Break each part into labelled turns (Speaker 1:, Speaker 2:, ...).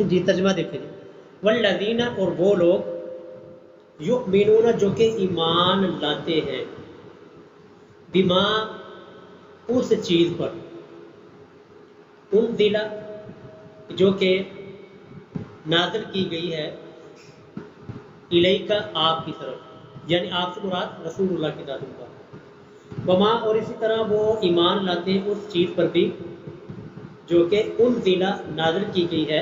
Speaker 1: جی ترجمہ دیکھیں جی، والذین اور وہ لوگ یؤمنون جو کہ ایمان لاتے ہیں، بما اس چیز پر، انزل جو کہ نازل کی گئی ہے، الیک آپ کی طرف، یعنی آپ سے مراد رسول اللہ کی ذات کا، وما اور اسی طرح وہ ایمان لاتے ہیں اس چیز پر بھی جو کہ انزل نازل کی گئی ہے،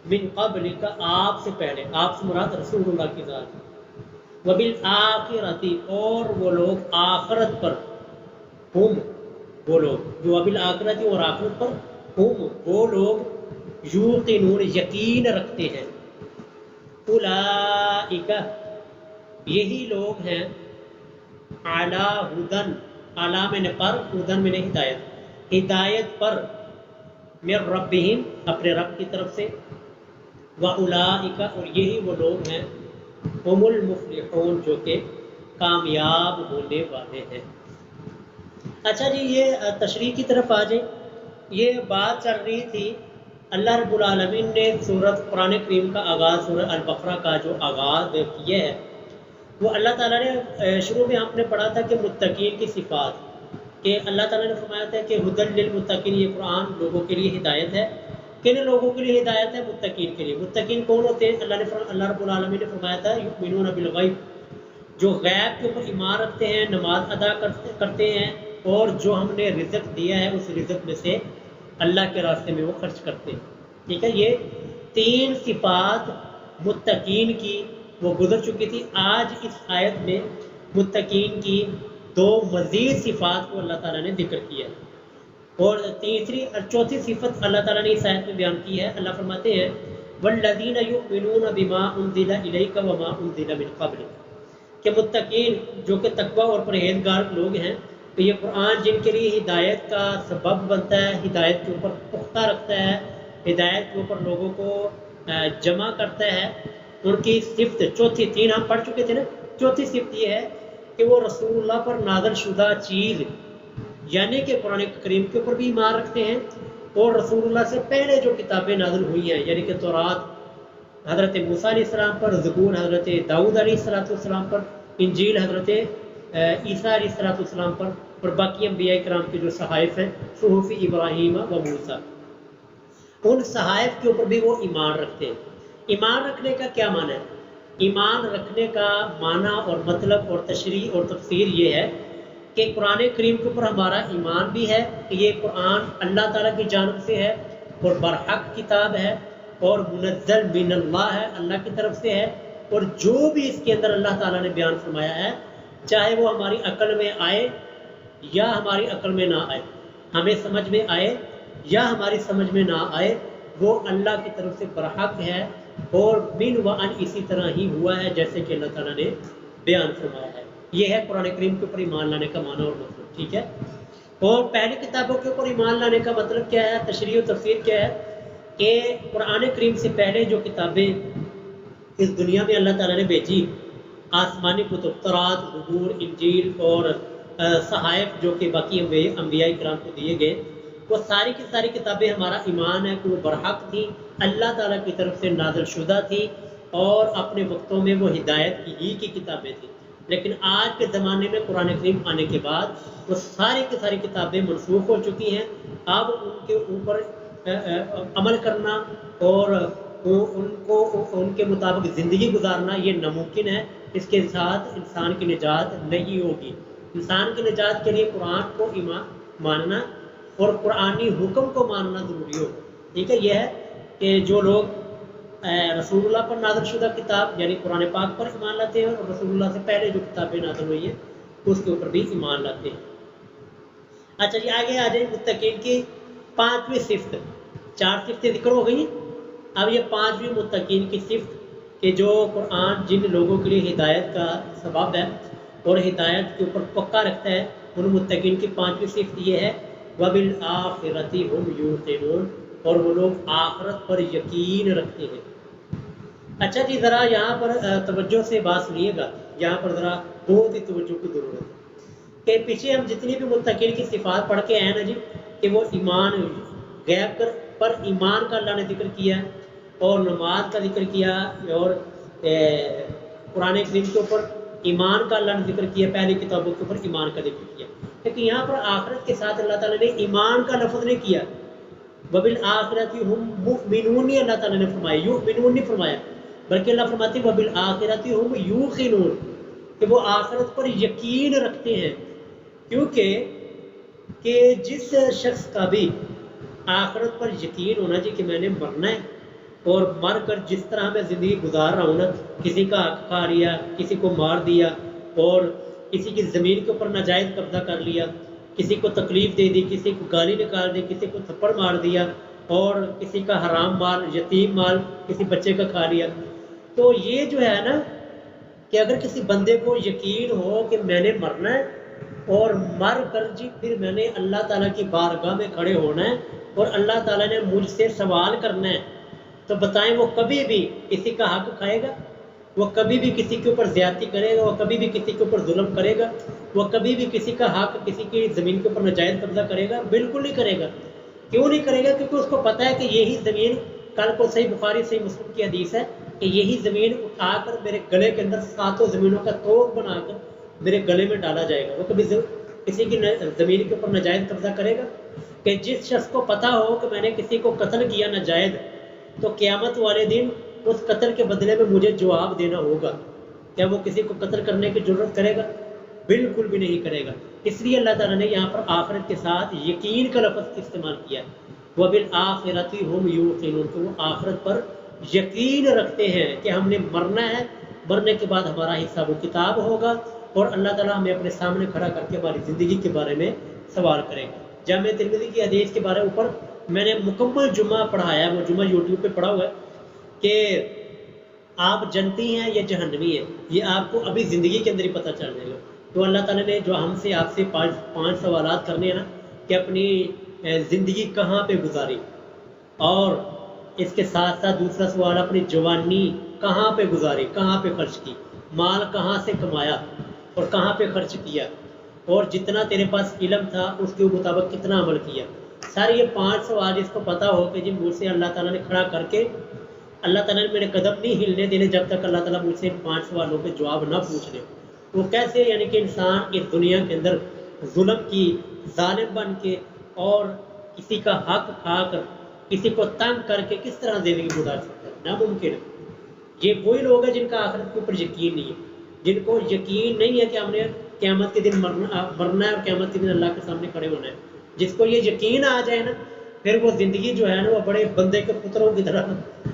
Speaker 1: من قبل کا آپ سے پہلے، آپ سے مراد رسول اللہ کی ذات، وبالآخرۃ اور وہ لوگ آخرت پر، ہم وہ لوگ جو وبالآخرۃ اور آخرت پر، ہم وہ لوگ یوقنون یقین رکھتے ہیں، اولئک یہی لوگ ہیں، علی ہدن، علی میں نے پر، ہدن میں نے ہدایت، ہدایت پر، من ربہم اپنے رب کی طرف سے، واولئک اور یہی وہ لوگ ہیں، ہم المفلحون جو کہ کامیاب ہونے والے ہیں۔ اچھا جی، یہ تشریح کی طرف آ جائیں۔ یہ بات چل رہی تھی، اللہ رب العالمین نے سورۃ قرآن کریم کا آغاز، سورۃ البقرہ کا جو آغاز کیا ہے، وہ اللہ تعالیٰ نے شروع میں آپ نے پڑھا تھا کہ متقین کی صفات، کہ اللہ تعالیٰ نے فرمایا تھا کہ ہدی للمتقین، یہ قرآن لوگوں کے لیے ہدایت ہے۔ کن لوگوں کے لیے ہدایت ہے؟ متقین کے لیے۔ متقین کون ہوتے ہیں؟ اللہ رب العالمین نے فرمایا تھا یؤمنون بالغیب، جو غیب کے اوپر ایمان رکھتے ہیں، نماز ادا کرتے ہیں، اور جو ہم نے رزق دیا ہے اس رزق میں سے اللہ کے راستے میں وہ خرچ کرتے ہیں۔ ٹھیک ہے، یہ تین صفات متقین کی وہ گزر چکی تھی۔ آج اس آیت میں متقین کی دو مزید صفات کو اللہ تعالیٰ نے ذکر کیا ہے، اور تیسری اور چوتھی صفت اللہ تعالیٰ نے اس آیت میں بیان کی ہے۔ اللہ فرماتے ہیں والذین یؤمنون بما انزل الیک وما انزل من قبلک، کہ متقین جو کہ تقوی اور پرہیزگار لوگ ہیں، تو یہ قرآن جن کے لیے ہدایت کا سبب بنتا ہے، ہدایت کے اوپر پختہ رکھتا ہے، ہدایت کے اوپر لوگوں کو جمع کرتا ہے، ان کی صفت چوتھی، تین ہم پڑھ چکے تھے نا، چوتھی صفت یہ ہے کہ وہ رسول اللہ پر نازل شدہ چیز یعنی کہ قرآن کریم کے اوپر بھی ایمان رکھتے ہیں، اور رسول اللہ سے پہلے جو کتابیں نازل ہوئی ہیں، یعنی کہ تورات حضرت موسیٰ علیہ السلام پر، زبور حضرت داؤد علیہ السلام پر، انجیل حضرت عیسیٰ علیہ السلام پر، اور باقی انبیاء کرام کے جو صحائف ہیں، صحف ابراہیم و موسیٰ، ان صحائف کے اوپر بھی وہ ایمان رکھتے ہیں۔ ایمان رکھنے کا کیا معنی ہے؟ ایمان رکھنے کا معنی اور مطلب اور تشریح اور تفسیر یہ ہے کہ قرآن کریم کے اوپر ہمارا ایمان بھی ہے کہ یہ قرآن اللہ تعالیٰ کی جانب سے ہے اور برحق کتاب ہے اور منزل من اللہ ہے، اللہ کی طرف سے ہے، اور جو بھی اس کے اندر اللہ تعالیٰ نے بیان فرمایا ہے، چاہے وہ ہماری عقل میں آئے یا ہماری عقل میں نہ آئے، ہمیں سمجھ میں آئے یا ہماری سمجھ میں نہ آئے، وہ اللہ کی طرف سے برحق ہے، اور من و ان اسی طرح ہی ہوا ہے جیسے کہ اللہ تعالیٰ نے بیان فرمایا ہے۔ یہ ہے قرآن کریم کے اوپر ایمان لانے کا معنی اور مطلب، ٹھیک ہے۔ اور پہلی کتابوں کے اوپر ایمان لانے کا مطلب کیا ہے، تشریح و تفسیر کیا ہے، کہ قرآن کریم سے پہلے جو کتابیں اس دنیا میں اللہ تعالیٰ نے بھیجی، آسمانی کتب، تورات، زبور، انجیل اور صحائف جو کہ باقی انبیاء کرام کو دیے گئے، وہ ساری کی ساری کتابیں ہمارا ایمان ہے کہ وہ برحق تھی، اللہ تعالیٰ کی طرف سے نازل شدہ تھی، اور اپنے وقتوں میں وہ ہدایت کی کتابیں تھیں۔ لیکن آج کے زمانے میں قرآن کریم آنے کے بعد وہ ساری کی ساری کتابیں منسوخ ہو چکی ہیں۔ اب ان کے اوپر عمل کرنا اور ان کے مطابق زندگی گزارنا یہ ناممکن ہے، اس کے ساتھ انسان کی نجات نہیں ہوگی۔ انسان کی نجات کے لیے قرآن کو ایمان ماننا اور قرآنی حکم کو ماننا ضروری ہوگا، ٹھیک ہے۔ یہ ہے کہ جو لوگ رسول اللہ پر نازل شدہ کتاب یعنی قرآن پاک پر ایمان لاتے ہیں، اور رسول اللہ سے پہلے جو کتابیں نازل ہوئی ہیں اس کے اوپر بھی ایمان لاتے ہیں۔ اچھا جی، آگے آ جائیں متقین کی پانچویں صفت۔ چار صفتیں ذکر ہو گئی ہیں، اب یہ پانچویں متقین کی صفت کہ جو قرآن جن لوگوں کے لیے ہدایت کا سبب ہے اور ہدایت کے اوپر پکا رکھتا ہے، ان متقین کی پانچویں صفت یہ ہے وَبِالْآخِرَةِ هُمْ يُوقِنُونَ، اور وہ لوگ آخرت پر یقین رکھتے ہیں۔ اچھا جی، ذرا یہاں پر توجہ سے بات سنیے گا، یہاں پر ذرا بہت ہی توجہ کی ضرورت ہے کہ پیچھے ہم جتنی بھی متقین کی صفات پڑھ کے آئے نا جی، کہ وہ ایمان غیب پر ایمان کا اللہ نے ذکر کیا اور نماز کا ذکر کیا اور قرآن کریم کے اوپر ایمان کا اللہ نے ذکر کیا، پہلی کتابوں کے اوپر ایمان کا ذکر کیا، لیکن یہاں پر آخرت کے ساتھ اللہ تعالیٰ نے ایمان کا لفظ نہیں کیا، وبالآخرۃ ہم مؤمنون اللہ تعالیٰ نے فرمایا، یؤمنون نہیں فرمایا، بلکہ اللہ فرماتے ہیں وبالآخرۃ ہم یوقنون کہ وہ آخرت پر یقین رکھتے ہیں، کیونکہ کہ جس شخص کا بھی آخرت پر یقین ہونا چاہیے کہ میں نے مرنا ہے اور مر کر جس طرح میں زندگی گزار رہا ہوں نا، کسی کا حق کھا لیا، کسی کو مار دیا اور کسی کی زمین کے اوپر ناجائز قبضہ کر لیا، کسی کو تکلیف دے دی، کسی کو گالی نکال دی، کسی کو تھپڑ مار دیا اور کسی کا حرام مال، یتیم مال کسی بچے کا کھا لیا، تو یہ جو ہے نا کہ اگر کسی بندے کو یقین ہو کہ میں نے مرنا ہے اور مر کر جی پھر میں نے اللہ تعالیٰ کی بارگاہ میں کھڑے ہونا ہے اور اللہ تعالیٰ نے مجھ سے سوال کرنا ہے، تو بتائیں وہ کبھی بھی کسی کا حق کھائے گا؟ وہ کبھی بھی کسی کے اوپر زیادتی کرے گا؟ وہ کبھی بھی کسی کے اوپر ظلم کرے گا؟ وہ کبھی بھی کسی کا حق، کسی کی زمین کے اوپر ناجائز قبضہ کرے گا؟ بالکل نہیں کرے گا۔ کیوں نہیں کرے گا؟ کیونکہ اس کو پتہ ہے کہ یہی زمین، کل کو صحیح بخاری صحیح مسلم کی حدیث ہے کہ یہی زمین اٹھا کر میرے گلے کے اندر 7 زمینوں کا توق بنا کر میرے گلے میں ڈالا جائے گا۔ وہ کبھی کسی کی زمین کے اوپر ناجائز قبضہ کرے گا؟ کہ جس شخص کو پتہ ہو کہ میں نے کسی کو قتل کیا ناجائز، تو قیامت والے دن اس قتل کے بدلے میں مجھے جواب دینا ہوگا، کیا وہ کسی کو قتل کرنے کی جرت کرے گا؟ بالکل بھی نہیں کرے گا۔ اس لیے اللہ تعالیٰ نے یہاں پر آخرت کے ساتھ یقین کا لفظ استعمال کیا، وَبِالْآخِرَةِ هُمْ يُوقِنُونَ کہ وہ آخرت پر یقین رکھتے ہیں کہ ہم نے مرنا ہے، مرنے کے بعد ہمارا حساب و کتاب ہوگا اور اللہ تعالیٰ ہمیں اپنے سامنے کھڑا کر کے ہماری زندگی کے بارے میں سوال کرے گا۔ جامعہ ترمذی کی حدیث کے بارے اوپر میں نے مکمل جمعہ پڑھایا، وہ جمعہ یوٹیوب پہ پڑھا ہوا ہے کہ آپ جنتی ہیں یا جہنمی ہیں، یہ آپ کو ابھی زندگی کے اندر ہی پتہ چل جائے گا۔ تو اللہ تعالیٰ نے جو ہم سے آپ سے پانچ سوالات کرنے ہیں نا کہ اپنی زندگی کہاں پہ گزاری، اور اس کے ساتھ ساتھ دوسرا سوال اپنی جوانی کہاں پہ گزاری، کہاں پہ خرچ کی، مال کہاں سے کمایا اور کہاں پہ خرچ کیا، اور جتنا تیرے پاس علم تھا اس کے مطابق کتنا عمل کیا۔ سارے یہ 5 سوال جس کو پتہ ہو کہ جی مجھ سے اللہ تعالیٰ نے کھڑا کر کے، اللہ تعالیٰ نے میرے قدم نہیں ہلنے دینے جب تک اللہ تعالیٰ مجھ سے 5 سوالوں کے جواب نہ پوچھ لے، وہ کیسے، یعنی کہ انسان اس دنیا کے اندر ظلم کی، ظالم بن کے اور کسی کا حق کھا کر، کسی کو تنگ کر کے کس طرح زندگی گزار سکتا ہے؟ ناممکن ہے۔ یہ وہی لوگ ہیں جن کا آخرت کے اوپر یقین نہیں ہے، جن کو یقین نہیں ہے کہ ہم نے قیامت کے دن مرنا ہے اور قیامت کے دن اللہ کے سامنے کھڑے ہونا ہے۔ جس کو یہ یقین آ جائے نا، پھر وہ زندگی جو ہے نا وہ بڑے بندے کے پتروں کی طرح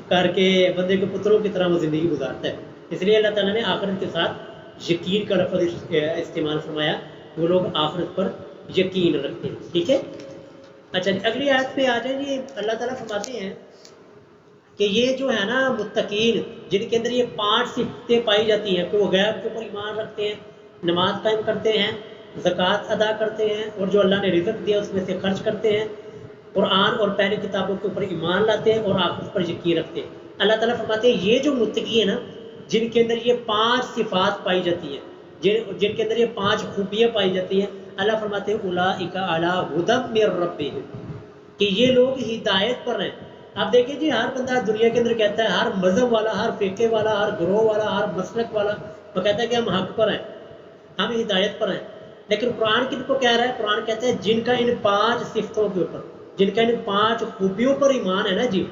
Speaker 1: کر کے، بندے کے پتروں کی طرح وہ زندگی گزارتا ہے۔ اس لیے اللہ تعالیٰ نے آخرت کے ساتھ یقین کا لفظ استعمال فرمایا، وہ لوگ آخرت پر یقین رکھتے ہیں۔ ٹھیک ہے، اچھا جی اگلی آیت پہ آ جائیں جی۔ اللہ تعالیٰ فرماتے ہیں کہ یہ جو ہے نا متقین، جن کے اندر یہ 5 صفتیں پائی جاتی ہیں کہ وہ غیب کے اوپر ایمان رکھتے ہیں، نماز قائم کرتے ہیں، زکوٰۃ ادا کرتے ہیں، اور جو اللہ نے رزق دیا اس میں سے خرچ کرتے ہیں، قرآن اور پہلی کتابوں کے اوپر ایمان لاتے ہیں اور آخرت پر یقین رکھتے ہیں۔ اللہ تعالیٰ فرماتے ہیں یہ جو متقی ہیں نا، جن کے اندر یہ 5 صفات پائی جاتی ہیں، جن کے اندر یہ 5 خوبیاں پائی جاتی ہیں، اللہ فرماتے ہیں اولئک علی ھدی من ربہم کہ یہ لوگ ہدایت پر ہیں۔ آپ دیکھیں جی، ہر بندہ دنیا کے اندر کہتا ہے، ہر مذہب والا، ہر فرقے والا، ہر گروہ والا، ہر مسلک والا، وہ کہتا ہے کہ ہم حق پر ہیں، ہم ہدایت پر ہیں، لیکن قرآن کن کو کہہ رہا ہے؟ قرآن کہتا ہے جن کا ان 5 صفتوں کے اوپر، جن کا ان 5 خوبیوں پر ایمان ہے نا جی،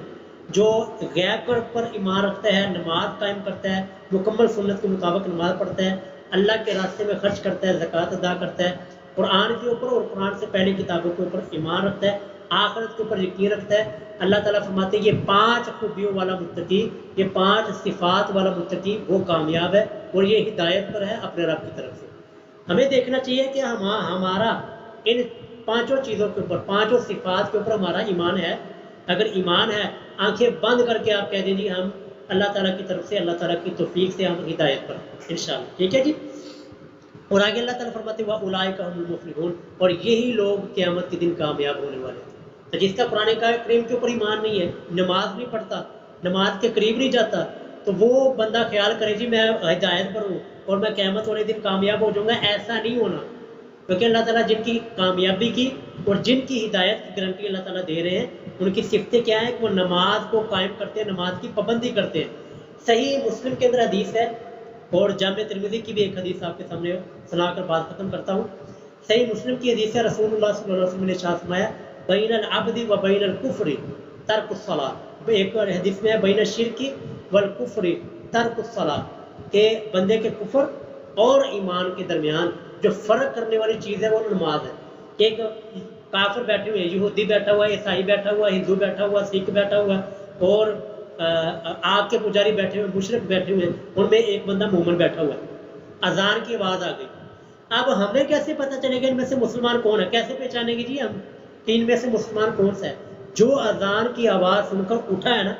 Speaker 1: جو غیب پر ایمان رکھتا ہے، نماز قائم کرتا ہے، مکمل سنت کے مطابق نماز پڑھتا ہے، اللہ کے راستے میں خرچ کرتا ہے، زکوٰۃ ادا کرتا ہے، قرآن کے اوپر اور قرآن سے پہلے کتابوں کے اوپر ایمان رکھتا ہے، آخرت کے اوپر یقین رکھتا ہے، اللہ تعالیٰ فرماتے ہیں یہ 5 خوبیوں والا متقی، یہ 5 صفات والا متقی وہ کامیاب ہے اور یہ ہدایت پر ہے اپنے رب کی طرف سے۔ ہمیں دیکھنا چاہیے کہ ہمارا ان 5 چیزوں کے اوپر، 5 صفات کے اوپر ہمارا ایمان ہے۔ اگر ایمان ہے، آنکھیں بند کر کے آپ کہہ دیں جی ہم اللہ تعالیٰ کی طرف سے، اللہ تعالیٰ کی توفیق سے ہم ہدایت پر انشاءاللہ۔ ٹھیک ہے جی، اور آگے اللہ تعالیٰ فرماتے ہیں وَأُولَٰئِکَ هُمُ الْمُفْلِحُونَ اور یہی لوگ قیامت کے دن کامیاب ہونے والے ہیں۔ تو جس کا قرآن کریم کے اوپر ایمان نہیں ہے، نماز نہیں پڑھتا، نماز کے قریب نہیں جاتا، تو وہ بندہ خیال کرے جی میں ہدایت پر ہوں اور میں قیامت والے دن کامیاب ہو جاؤں گا، ایسا نہیں ہونا۔ کیونکہ اللہ تعالیٰ جن کی کامیابی کی اور جن کی ہدایت کی گارنٹی اللہ تعالیٰ دے رہے ہیں ان کی صفتیں کیا ہیں کہ وہ نماز کو قائم کرتے ہیں، نماز کی پابندی کرتے ہیں۔ صحیح مسلم کے اندر حدیث ہے، اور جامع ترمذی کی بھی ایک حدیث آپ کے سامنے سنا کر بات ختم کرتا ہوں۔ صحیح مسلم کی حدیث ہے، رسول اللہ صلی اللہ علیہ وسلم نے ارشاد فرمایا بین العبد و بین الکفر ترک الصلاۃ، ایک اور حدیث میں ہے بین الشرک والکفر ترک الصلاۃ، کہ بندے کے کفر اور ایمان کے درمیان جو فرق کرنے والی چیز ہے وہ نماز ہے۔ ایک کافر بیٹھے ہوئے، یہودی بیٹھا ہوا ہے، عیسائی بیٹھا ہوا ہے، ہندو بیٹھا ہوا ہے، سکھ بیٹھا ہوا ہے، اور آگ کے پجاری بیٹھے ہوئے، مشرک بیٹھے ہوئے ہیں، ان میں ایک بندہ مومن بیٹھا ہوا ہے۔ اذان کی آواز آ گئی، اب ہمیں کیسے پتہ چلے گا ان میں سے مسلمان کون ہے؟ کیسے پہچانیں گے جی ہم کہ ان میں سے مسلمان کون سا ہے؟ جو اذان کی آواز سن کر اٹھا ہے نا،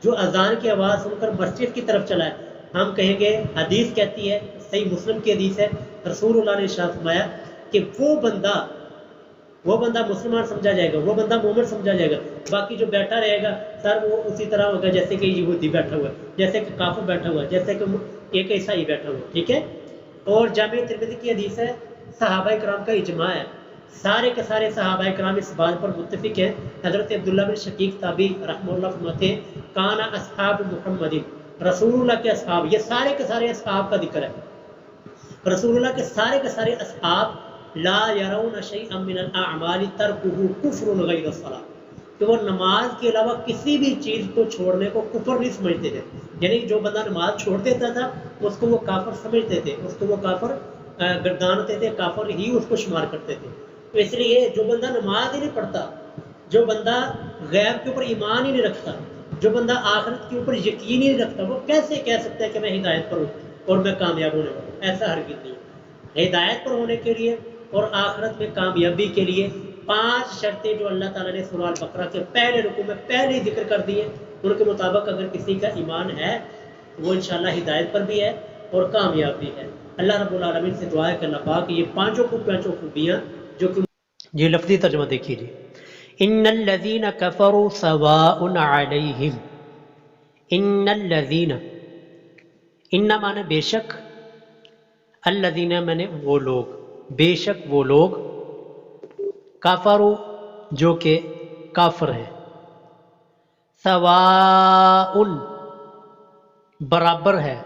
Speaker 1: جو اذان کی آواز سن کر مسجد کی طرف چلا ہے، ہم کہیں گے، حدیث کہتی ہے، صحیح مسلم کی حدیث ہے، رسول اللہ نے ارشاد فرمایا کہ وہ بندہ مسلمان سمجھا جائے گا، وہ بندہ مومن سمجھا جائے گا۔ باقی جو بیٹھا رہے گا سر وہ اسی طرح ہوگا جیسے کہ یہودی بیٹھا ہوا ہے، جیسے کہ کافر بیٹھا ہوا ہے، جیسے کہ ایک عیسائی بیٹھا ہوا ہے، ٹھیک ہے۔ اور جامع ترمذی کی حدیث ہے، صحابہ کرام کا اجماع ہے، سارے کے سارے صحابہ کرام اس بات پر متفق ہیں۔ حضرت عبداللہ بن شقیق تابعی رحمہ اللہ فرماتے ہیں کان اصحاب محمد، رسول اللہ کے اصحاب، یہ سارے کے سارے اصحاب کا ذکر ہے، رسول اللہ کے سارے اصحاب لا یرون شیئا من الاعمال ترکہ کفر غیر الصلاۃ، کہ وہ نماز کے علاوہ کسی بھی چیز کو چھوڑنے کو کفر نہیں سمجھتے تھے، یعنی جو بندہ نماز چھوڑ دیتا تھا اس کو وہ کافر سمجھتے تھے، اس کو وہ کافر گردانتے تھے، کافر ہی اس کو شمار کرتے تھے۔ تو اس لیے جو بندہ نماز ہی نہیں پڑھتا، جو بندہ غیب کے اوپر ایمان ہی نہیں رکھتا، جو بندہ آخرت کے اوپر یقین ہی نہیں رکھتا، وہ کیسے کہہ سکتا ہے کہ میں ہدایت پر ہوں اور میں کامیاب ہونے والا ہوں؟ ایسا ہرگز نہیں۔ ہدایت پر ہونے کے لیے اور آخرت میں کامیابی کے لیے 5 شرطیں جو اللہ تعالیٰ نے سورہ البقرہ کے پہلے رکوع میں پہلے ہی ذکر کر دی ہیں، ان کے مطابق اگر کسی کا ایمان ہے وہ انشاءاللہ ہدایت پر بھی ہے اور کامیاب بھی ہے۔ اللہ رب العالمین سے دعا ہے کہ اللہ پاک یہ پانچوں خوبیاں جو کہ یہ لفظی ترجمہ دیکھیے جی، ان الذین کفروا سواء علیہم، ان الذین، ان معنی بے شک، الذین معنی وہ لوگ، بے شک وہ لوگ، کفروا جو کہ کافر ہیں، سواء برابر ہے،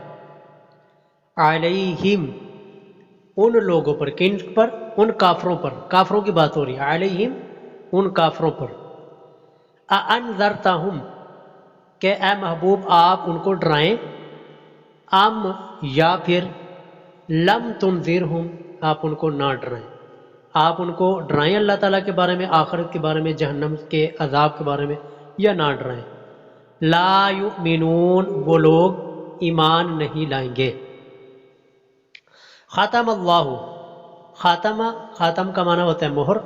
Speaker 1: علیہم ان لوگوں پر، کن پر؟ ان کافروں پر، کافروں کی بات ہو رہی ہے، علیہم ان کافروں پر، اانذرتہم کہ اے محبوب آپ ان کو ڈرائیں، ام یا پھر لم تنذرہم آپ ان کو نہ ڈرائیں، آپ ان کو ڈرائیں اللہ تعالیٰ کے بارے میں، آخرت کے بارے میں، جہنم کے عذاب کے بارے میں، یا نہ ڈرائیں۔ لا یؤمنون وہ لوگ ایمان نہیں لائیں گے۔ خاتم اللہ، خاتم کا معنی ہوتا ہے مہر،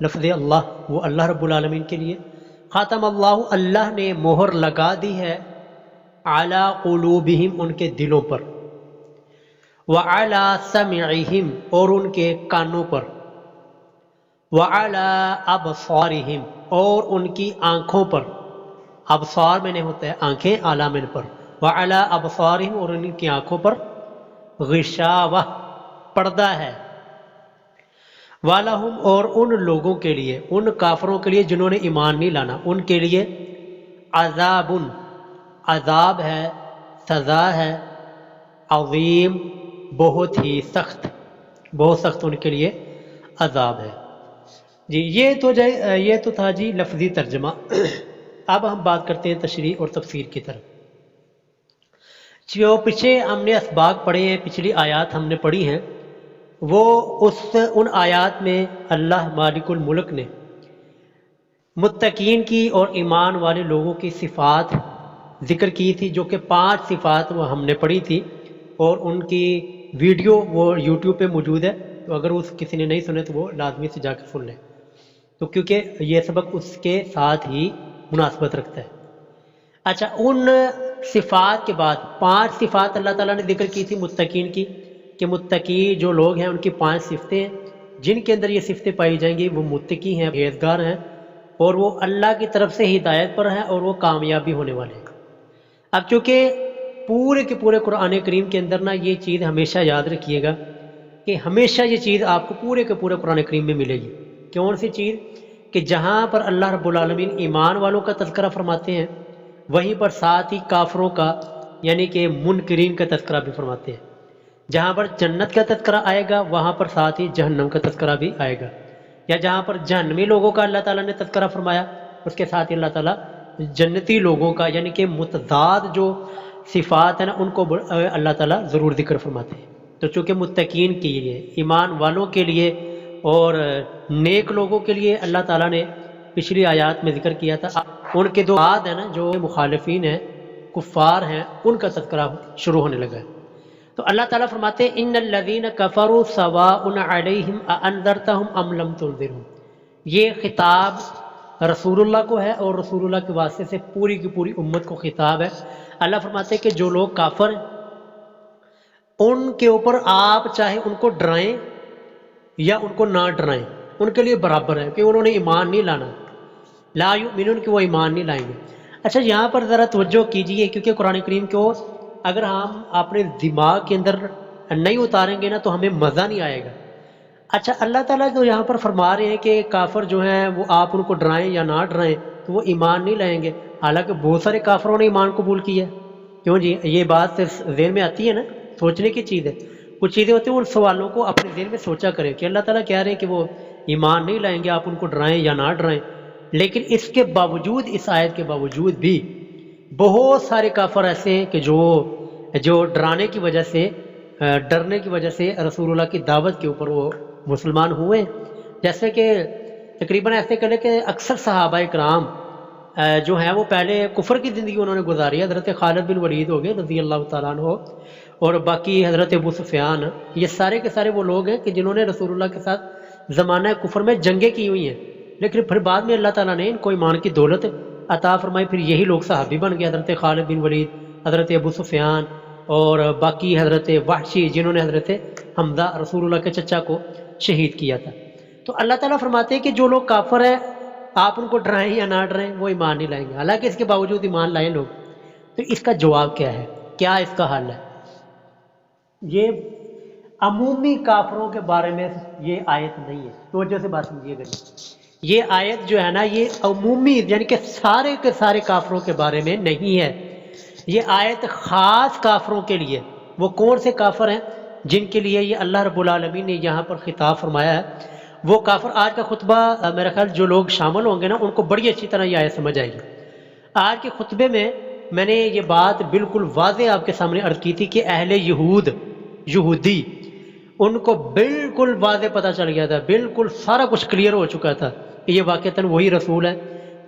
Speaker 1: لفظ اللہ وہ اللہ رب العالمین کے لیے، خاتم اللہ اللہ نے مہر لگا دی ہے، علی قلوبہم ان کے دلوں پر، وعلی سمعہم اور ان کے کانوں پر، وعلی ابصارہم اور ان کی آنکھوں پر، ابصار میں نے ہوتا ہے آنکھیں، علامن پر، وعلی ابصارہم اور ان کی آنکھوں پر، غشاوہ پردہ ہے، وَلَهُمْ اور ان لوگوں کے لیے، ان کافروں کے لیے جنہوں نے ایمان نہیں لانا، ان کے لیے عذاب، عذاب ہے، سزا ہے، عظیم بہت ہی سخت، بہت سخت ان کے لیے عذاب ہے۔ جی یہ تو تھا جی لفظی ترجمہ۔ اب ہم بات کرتے ہیں تشریح اور تفسیر کی طرف۔ جو پیچھے ہم نے اسباق پڑھے ہیں، پچھلی آیات ہم نے پڑھی ہیں، وہ ان آیات میں اللہ مالک الملک نے متقین کی اور ایمان والے لوگوں کی صفات ذکر کی تھی، جو کہ 5 صفات وہ ہم نے پڑھی تھی، اور ان کی ویڈیو وہ یوٹیوب پہ موجود ہے، تو اگر کسی نے نہیں سنے تو وہ لازمی سے جا کے سن لیں، تو کیونکہ یہ سبق اس کے ساتھ ہی مناسبت رکھتا ہے۔ اچھا، ان صفات کے بعد 5 صفات اللہ تعالیٰ نے ذکر کی تھی متقین کی، کہ متقی جو لوگ ہیں ان کی 5 صفتیں ہیں، جن کے اندر یہ صفتیں پائی جائیں گی وہ متقی ہیں، پرہیزگار ہیں، اور وہ اللہ کی طرف سے ہدایت پر ہیں، اور وہ کامیابی ہونے والے ہیں۔ اب چونکہ پورے کے پورے قرآن کریم کے اندر نا یہ چیز ہمیشہ یاد رکھیے گا کہ ہمیشہ یہ چیز آپ کو پورے کے پورے قرآن کریم میں ملے گی۔ کون سی چیز؟ کہ جہاں پر اللہ رب العالمین ایمان والوں کا تذکرہ فرماتے ہیں، وہیں پر ساتھ ہی کافروں کا یعنی کہ منکرین کا تذکرہ بھی فرماتے ہیں۔ جہاں پر جنت کا تذکرہ آئے گا وہاں پر ساتھ ہی جہنم کا تذکرہ بھی آئے گا، یا جہاں پر جہنمی لوگوں کا اللہ تعالیٰ نے تذکرہ فرمایا اس کے ساتھ ہی اللہ تعالیٰ جنتی لوگوں کا یعنی کہ متضاد جو صفات ہیں نا ان کو اللہ تعالیٰ ضرور ذکر فرماتے ہیں۔ تو چونکہ متقین کے لیے، ایمان والوں کے لیے اور نیک لوگوں کے لیے اللہ تعالیٰ نے پچھلی آیات میں ذکر کیا تھا، ان کے دو بعد ہیں نا جو مخالفین ہیں، کفار ہیں، ان کا تذکرہ شروع ہونے لگا ہے۔ تو اللہ تعالیٰ فرماتے ہیں ان الذین کفروا سواء علیہم اانذرتہم ام لم تنذرہم، یہ خطاب رسول اللہ کو ہے اور رسول اللہ کے واسطے سے پوری کی پوری امت کو خطاب ہے۔ اللہ فرماتے ہیں کہ جو لوگ کافر ہیں ان کے اوپر آپ چاہے ان کو ڈرائیں یا ان کو نہ ڈرائیں، ان کے لیے برابر ہے کہ انہوں نے ایمان نہیں لانا، لا یؤمنون کہ وہ ایمان نہیں لائیں گے۔ اچھا یہاں پر ذرا توجہ کیجئے کیونکہ قرآن کریم کو اگر ہم اپنے دماغ کے اندر نہیں اتاریں گے نا تو ہمیں مزہ نہیں آئے گا۔ اچھا اللہ تعالیٰ جو یہاں پر فرما رہے ہیں کہ کافر جو ہیں وہ آپ ان کو ڈرائیں یا نہ ڈرائیں تو وہ ایمان نہیں لائیں گے، حالانکہ بہت سارے کافروں نے ایمان قبول کیا ہے۔ کیوں جی؟ یہ بات ذہن میں آتی ہے نا، سوچنے کی چیز ہے۔ کچھ چیزیں ہوتی ہیں ان سوالوں کو اپنے ذہن میں سوچا کریں کہ اللہ تعالیٰ کہہ رہے ہیں کہ وہ ایمان نہیں لائیں گے، آپ ان کو ڈرائیں یا نہ ڈرائیں، لیکن اس کے باوجود، اس آیت کے باوجود بھی بہت سارے کافر ایسے ہیں کہ جو ڈرانے کی وجہ سے، ڈرنے کی وجہ سے رسول اللہ کی دعوت کے اوپر وہ مسلمان ہوئے۔ جیسے کہ تقریباً ایسے کرے کہ اکثر صحابہ کرام جو ہیں وہ پہلے کفر کی زندگی انہوں نے گزاری ہے۔ حضرت خالد بن ولید ہو گئے رضی اللہ تعالیٰ عنہ، اور باقی حضرت ابو سفیان، یہ سارے کے سارے وہ لوگ ہیں کہ جنہوں نے رسول اللہ کے ساتھ زمانہ کفر میں جنگیں کی ہوئی ہیں، لیکن پھر بعد میں اللہ تعالیٰ نے ان کو ایمان کی دولت عطا فرمائی، پھر یہی لوگ صحابی بن گئے، حضرت خالد بن ولید، حضرت ابو سفیان اور باقی حضرت وحشی جنہوں نے حضرت حمزہ رسول اللہ کے چچا کو شہید کیا تھا۔ تو اللہ تعالیٰ فرماتے ہیں کہ جو لوگ کافر ہیں آپ ان کو ڈرائیں یا نہ ڈرائیں وہ ایمان نہیں لائیں گے، حالانکہ اس کے باوجود ایمان لائے لوگ۔ تو اس کا جواب کیا ہے؟ کیا اس کا حل ہے؟ یہ عمومی کافروں کے بارے میں یہ آیت نہیں ہے، توجہ سے بات سمجھیے گا۔ یہ آیت جو ہے نا یہ عمومی یعنی کہ سارے کے سارے کافروں کے بارے میں نہیں ہے، یہ آیت خاص کافروں کے لیے۔ وہ کون سے کافر ہیں جن کے لیے یہ اللہ رب العالمین نے یہاں پر خطاب فرمایا ہے؟ وہ کافر، آج کا خطبہ میرا خیال جو لوگ شامل ہوں گے نا ان کو بڑی اچھی طرح یہ آیت سمجھ آئے گی۔ آج کے خطبے میں میں نے یہ بات بالکل واضح آپ کے سامنے عرض کی تھی کہ اہل یہودی ان کو بالکل واضح پتہ چل گیا تھا، بالکل سارا کچھ کلیئر ہو چکا تھا کہ یہ واقعتاً وہی رسول ہیں،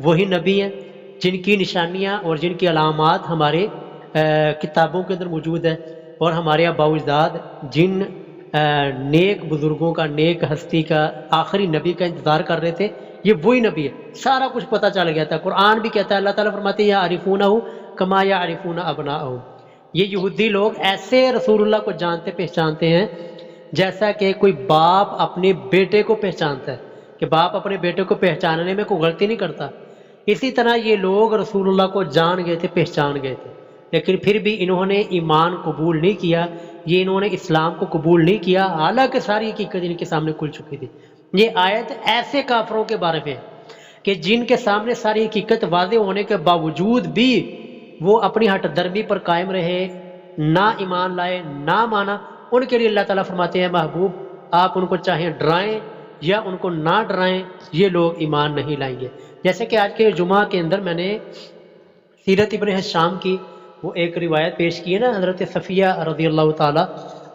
Speaker 1: وہی نبی ہیں جن کی نشانیاں اور جن کی علامات ہمارے کتابوں کے اندر موجود ہیں، اور ہمارے آباء و اجداد جن نیک بزرگوں کا، نیک ہستی کا، آخری نبی کا انتظار کر رہے تھے، یہ وہی نبی ہے۔ سارا کچھ پتہ چل گیا تھا۔ قرآن بھی کہتا ہے، اللہ تعالیٰ فرماتے ہیں یعرفونہ کما یعرفون ابناءہم، یہ یہودی لوگ ایسے رسول اللہ کو جانتے پہچانتے ہیں جیسا کہ کوئی باپ اپنے بیٹے کو پہچانتا ہے، کہ باپ اپنے بیٹے کو پہچاننے میں کوئی غلطی نہیں کرتا، اسی طرح یہ لوگ رسول اللہ کو جان گئے تھے، پہچان گئے تھے، لیکن پھر بھی انہوں نے ایمان قبول نہیں کیا، یہ انہوں نے اسلام کو قبول نہیں کیا، حالانکہ ساری حقیقت ان کے سامنے کھل چکی تھی۔ یہ آیت ایسے کافروں کے بارے میں کہ جن کے سامنے ساری حقیقت واضح ہونے کے باوجود بھی وہ اپنی ہٹ درمی پر قائم رہے، نہ ایمان لائے، نہ مانا، ان کے لیے اللہ تعالیٰ فرماتے ہیں محبوب آپ ان کو چاہیں ڈرائیں یا ان کو نہ ڈرائیں، یہ لوگ ایمان نہیں لائیں گے۔ جیسے کہ آج کے جمعہ کے اندر میں نے سیرت ابن حشام کی وہ ایک روایت پیش کی ہے نا، حضرت صفیہ رضی اللہ تعالی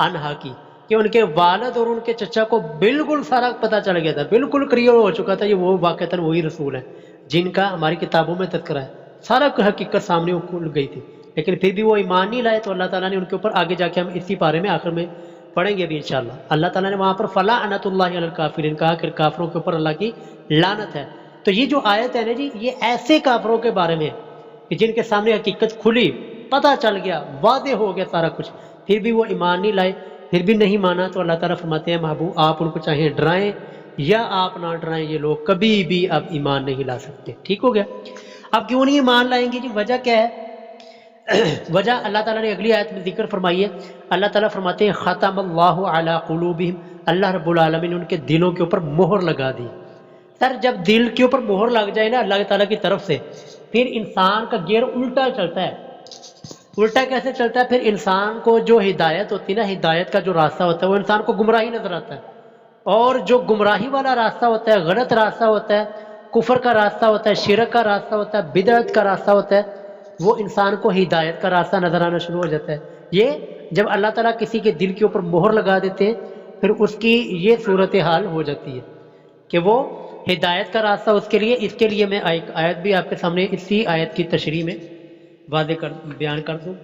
Speaker 1: عنہا کی، کہ ان کے والد اور ان کے چچا کو بالکل سارا پتہ چل گیا تھا، بالکل کلیئر ہو چکا تھا، یہ وہ واقعتاً وہی رسول ہیں جن کا ہماری کتابوں میں تذکرہ ہے، سارا حقیقت سامنے کھل گئی تھی، لیکن پھر بھی وہ ایمان نہیں لائے۔ تو اللہ تعالیٰ نے ان کے اوپر آگے جا کے ہم اسی پارے میں آخر میں پڑھیں گے بھی انشاءاللہ، اللہ تعالیٰ نے وہاں پر فلعنۃ اللہ علی الکافرین کہا کہ کافروں کے اوپر اللہ کی لعنت ہے۔ تو یہ جو آیت ہے نا جی، یہ ایسے کافروں کے بارے میں کہ جن کے سامنے حقیقت کھلی، پتہ چل گیا، واضح ہو گیا سارا کچھ، پھر بھی وہ ایمان نہیں لائے، پھر بھی نہیں مانا۔ تو اللہ تعالیٰ فرماتے ہیں محبوب آپ ان کو چاہیں ڈرائیں یا آپ نہ ڈرائیں، یہ لوگ کبھی بھی اب ایمان نہیں لا سکتے۔ ٹھیک ہو گیا؟ اب کیوں نہیں ایمان لائیں گے جی؟ وجہ کیا ہے؟ وجہ اللہ تعالیٰ نے اگلی آیت میں ذکر فرمائی ہے، اللہ تعالیٰ فرماتے ہیں ختم اللہ علی قلوبہم، اللہ رب العالمین نے ان کے دلوں کے اوپر مہر لگا دی۔ سر جب دل کے اوپر مہر لگ جائے نا اللہ تعالیٰ کی طرف سے، پھر انسان کا گیئر الٹا چلتا ہے۔ الٹا کیسے چلتا ہے؟ پھر انسان کو جو ہدایت ہوتی ہے نا، ہدایت کا جو راستہ ہوتا ہے وہ انسان کو گمراہی نظر آتا ہے، اور جو گمراہی والا راستہ ہوتا ہے، غلط راستہ ہوتا ہے، کفر کا راستہ ہوتا ہے، شرک کا راستہ ہوتا ہے، بدعت کا راستہ ہوتا ہے، وہ انسان کو ہدایت کا راستہ نظر آنا شروع ہو جاتا ہے۔ یہ جب اللہ تعالیٰ کسی کے دل کے اوپر مہر لگا دیتے ہیں پھر اس کی یہ صورتحال ہو جاتی ہے کہ وہ ہدایت کا راستہ اس کے لیے میں ایک آیت بھی آپ کے سامنے اسی آیت کی تشریح میں واضح بیان کر دوں۔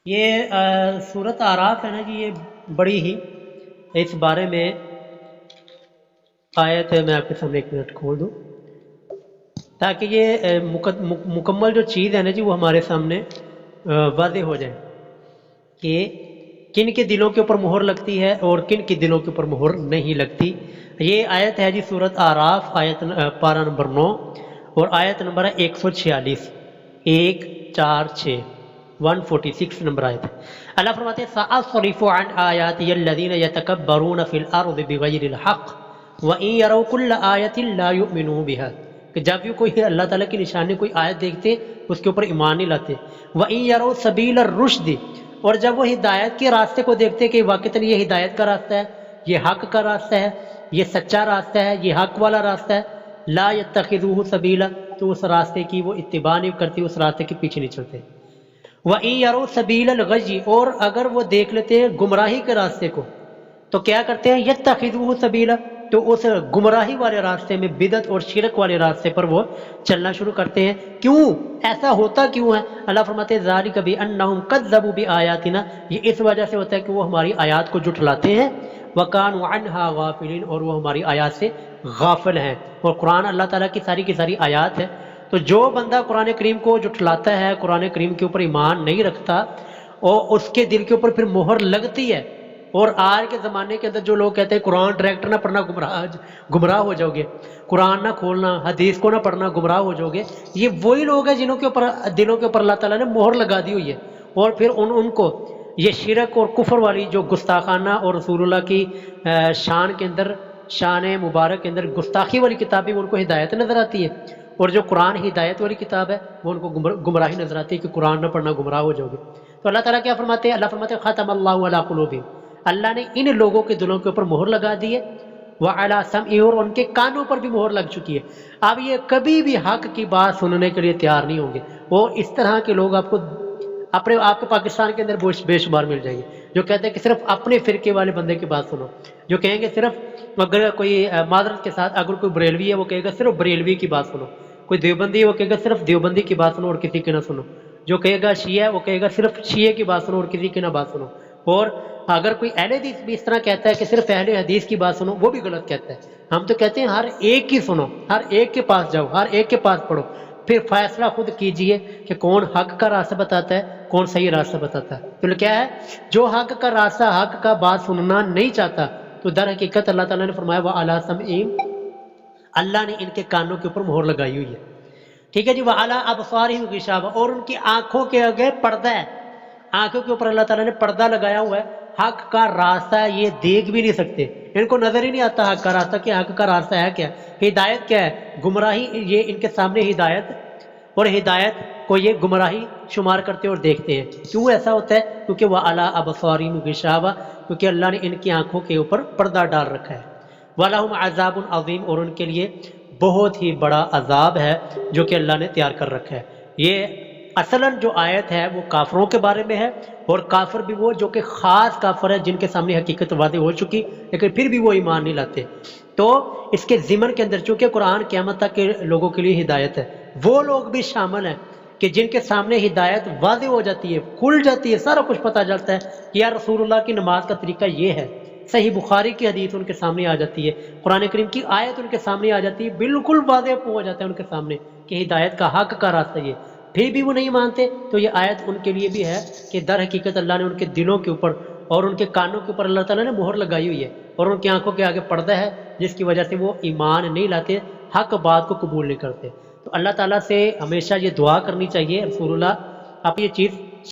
Speaker 1: یہ سورۃ اعراف ہے نا جی، یہ بڑی ہی اس بارے میں آیت ہے، میں آپ کے سامنے ایک منٹ کھول دوں تاکہ یہ مکمل جو چیز ہے نا جی وہ ہمارے سامنے واضح ہو جائے کہ کن کے دلوں کے اوپر مہر لگتی ہے اور کن کے دلوں کے اوپر مہر نہیں لگتی۔ یہ آیت ہے جی سورۃ اعراف، آیت پارہ نمبر 9 اور آیت نمبر 146، 146 146 نمبر آیت ہے۔ اللہ فرماتے ہیں سأصرف عن آیاتی الذین یتکبرون فی الارض بغیر الحق وَإِن يَرَوْا كُلَّ آیَةٍ لَا يُؤْمِنُوا بِهَا، کہ جب بھی کوئی اللہ تعالیٰ کی نشانی کوئی آیت دیکھتے اس کے اوپر ایمان نہیں لاتے۔ وَإِن يَرَوْا سَبِيلَ الرُّشْدِ، اور جب وہ ہدایت کے راستے کو دیکھتے کہ واقعتاً یہ ہدایت کا راستہ ہے، یہ حق کا راستہ ہے، یہ سچا راستہ ہے، یہ حق والا راستہ ہے، لا يَتَّخِذُوهُ سَبِيلًا، تو اس راستے کی وہ اتباع نہیں کرتے، اس راستے کے پیچھے نہیں چلتے۔ وَإِن يَرَوْا سَبِيلَ الْغَيِّ، اور اگر وہ دیکھ لیتے ہیں گمراہی کے راستے کو تو کیا کرتے ہیں؟ يَتَّخِذُوهُ سَبِيلًا، تو اس گمراہی والے راستے میں، بدعت اور شرک والے راستے پر وہ چلنا شروع کرتے ہیں۔ کیوں ایسا ہوتا کیوں ہے؟ اللہ فرماتے ہیں ذَلِكَ بِأَنَّهُمْ كَذَّبُوا بِآيَاتِنَا، یہ اس وجہ سے ہوتا ہے کہ وہ ہماری آیات کو جھٹلاتے ہیں، وَكَانُوا عَنْهَا غَافِلِينَ، اور وہ ہماری آیات سے غافل ہیں۔ اور قرآن اللہ تعالیٰ کی ساری آیات ہے، تو جو بندہ قرآن کریم کو جھٹلاتا ہے، قرآن کریم کے اوپر ایمان نہیں رکھتا اور اس کے دل کے اوپر پھر مہر لگتی ہے۔ اور آج کے زمانے کے اندر جو لوگ کہتے ہیں قرآن ڈائریکٹ نہ پڑھنا گمراہ ہو جاؤ گے، قرآن نہ کھولنا، حدیث کو نہ پڑھنا گمراہ ہو جاؤ گے، یہ وہی لوگ ہیں جنہوں کے اوپر دلوں کے اوپر اللہ تعالیٰ نے مہر لگا دی ہوئی ہے، اور پھر ان کو یہ شرک اور کفر والی جو گستاخانہ اور رسول اللہ کی شان کے اندر، شان مبارک کے اندر گستاخی والی کتابیں ان کو ہدایت نظر آتی ہے، اور جو قرآن ہدایت والی کتاب ہے وہ ان کو گمراہی نظر آتی ہے کہ قرآن نہ پڑھنا گمراہ ہو جاؤ گے۔ تو اللہ تعالیٰ کیا فرماتے ہیں؟ اللہ فرماتے ہیں ختم اللہ علی قلوبہم، اللہ نے ان لوگوں کے دلوں کے اوپر مہر لگا دی ہے، وعلی سمعہم، اور ان کے کانوں پر بھی مہر لگ چکی ہے۔ اب یہ کبھی بھی حق کی بات سننے کے لیے تیار نہیں ہوں گے، وہ اس طرح کے لوگ آپ کو پاکستان کے اندر بے شمار مل جائیں گے جو کہتے ہیں کہ صرف اپنے فرقے والے بندے کی بات سنو، جو کہیں گے صرف، اگر کوئی معذرت کے ساتھ اگر کوئی بریلوی ہے وہ کہے گا صرف بریلوی کی بات سنو، کوئی دیوبندی ہے وہ کہے گا صرف دیوبندی کی بات سنو اور کسی کی نہ سنو، جو کہے گا شیعہ ہے وہ کہے گا صرف شیعہ کی بات سنو اور کسی کی نہ بات سنو، اور اگر کوئی اہل حدیث بھی اس طرح کہتا ہے کہ صرف اہل حدیث کی بات سنو، وہ بھی غلط کہتا ہے۔ ہم تو کہتے ہیں ہر ایک کی سنو، ہر ایک کے پاس جاؤ، ہر ایک کے پاس پڑھو، پھر فیصلہ خود کیجئے کہ کون حق کا راستہ بتاتا ہے، کون صحیح راستہ بتاتا ہے۔ تو کیا ہے، جو حق کا راستہ، حق کا بات سننا نہیں چاہتا، تو در حقیقت اللہ تعالیٰ نے فرمایا وَعَلَىٰ سَمْعِهِمْ، اللہ نے ان کے کانوں کے اوپر مہر لگائی ہوئی ہے، ٹھیک ہے جی، وَعَلَىٰ أَبْصَارِهِمْ غِشَاوَةٌ، اور ان کی آنکھوں کے آگے پردہ ہے، آنکھوں کے اوپر اللہ تعالیٰ نے پردہ لگایا ہوا ہے، حق کا راستہ یہ دیکھ بھی نہیں سکتے، ان کو نظر ہی نہیں آتا حق کا راستہ کہ حق کا راستہ ہے کیا، ہدایت کیا ہے، گمراہی، یہ ان کے سامنے ہدایت اور ہدایت کو یہ گمراہی شمار کرتے اور دیکھتے ہیں۔ کیوں ایسا ہوتا ہے؟ کیونکہ وَعَلَىٰ أَبْصَارِهِمْ غِشَاوَةٌ، کیونکہ اللہ نے ان کی آنکھوں کے اوپر پردہ ڈال رکھا ہے۔ وَلَهُمْ عَذَابٌ عَظِيمٌ، اور ان کے لیے بہت ہی بڑا عذاب ہے جو کہ اللہ نے تیار کر رکھا ہے۔ یہ اصلاً جو آیت ہے وہ کافروں کے بارے میں ہے، اور کافر بھی وہ جو کہ خاص کافر ہے جن کے سامنے حقیقت واضح ہو چکی لیکن پھر بھی وہ ایمان نہیں لاتے۔ تو اس کے ضمن کے اندر چونکہ قرآن قیامت تک کے لوگوں کے لیے ہدایت ہے، وہ لوگ بھی شامل ہیں کہ جن کے سامنے ہدایت واضح ہو جاتی ہے، کھل جاتی ہے، سارا کچھ پتہ چلتا ہے کہ یا رسول اللہ کی نماز کا طریقہ یہ ہے، صحیح بخاری کی حدیث ان کے سامنے آ جاتی ہے، قرآن کریم کی آیت ان کے سامنے آ جاتی ہے، بالکل واضح ہو جاتا ہے ان کے سامنے کہ ہدایت کا حق کا راستہ یہ، پھر بھی وہ نہیں مانتے، تو یہ آیت ان کے لیے بھی ہے کہ در حقیقت اللہ نے ان کے دلوں کے اوپر اور ان کے کانوں کے اوپر اللہ تعالیٰ نے مہر لگائی ہوئی ہے، اور ان کی آنکھوں کے آگے پردہ ہے جس کی وجہ سے وہ ایمان نہیں لاتے، حق بات کو قبول نہیں کرتے۔ تو اللہ تعالیٰ سے ہمیشہ یہ دعا کرنی چاہیے، رسول اللہ اب یہ چیز